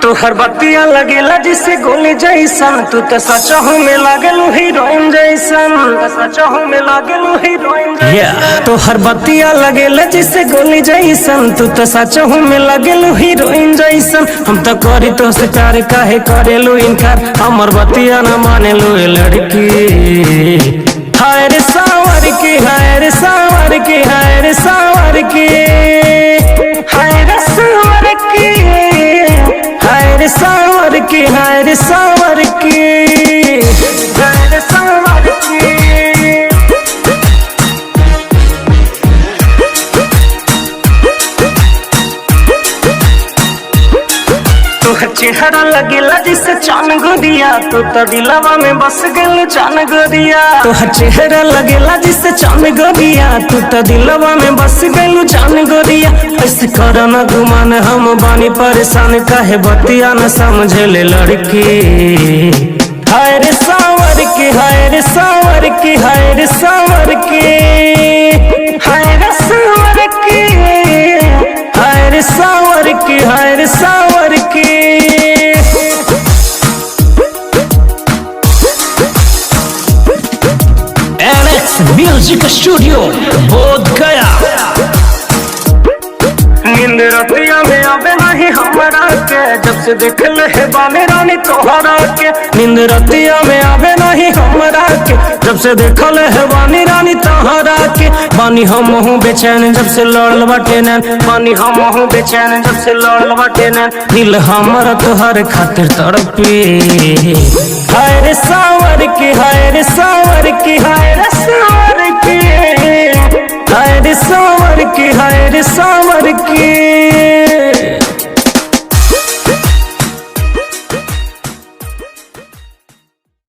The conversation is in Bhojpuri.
तोहर बतिया लगेला जिसे गोली जैसन, तू तो सचहु में लागलू हीरोइन जैसन, सचहु में लागलू हीरोइन जैसन। तोहर बतिया लगेला जिसे गोली जैसन, तू तो सचहु में लागलू हीरोइन जैसन। हम तो करी तो से प्यार काहे करेलू इनकार, हमर बतिया न मानेलू ए लड़की। हाय रे सावर की, हाय रे सावर की, हाय रे सावर की, हाय रे सावर की, हाय रे सावर की, हाय रे सावर की, हाय रे सावर की। तोहर चेहरा लगेला जिसे चान गोरिया, तू तो दिलवा में बस गेलू चान गोरिया। तोहर चेहरा लगेला जिसे चान गोरिया, तू तो दिलवा में बस गेलू चान गोरिया। ऐसे करो न गुमान, हम बानी परेशान, काहे बतिया न समझेले लड़की। हाय रे सावर की, हाय रे सावर की, हाय रे सावर की, हाय रे सावर की, हाय रे सावर की, हाय रे सावर की। NX म्यूजिक स्टूडियो बोध गया। नींद रतिया में आवे नहीं हमरा के, जब से देखले है बानी रानी तोहरा के। नींद रतिया में आवे नहीं हमरा के, जब से देखले है बानी रानी तोहरा के। बानी हम हूँ बेचैन जब से लड़ल बाटे नैन, बानी हम हूँ बेचैन जब से लड़ल बाटे नैन। दिल हमारा तोहर खातिर तड़पी। हाय रे सावर की, हाय रे सावर की, हाय रे सावर की, हाय रे सावर की, हाय रे सावर की।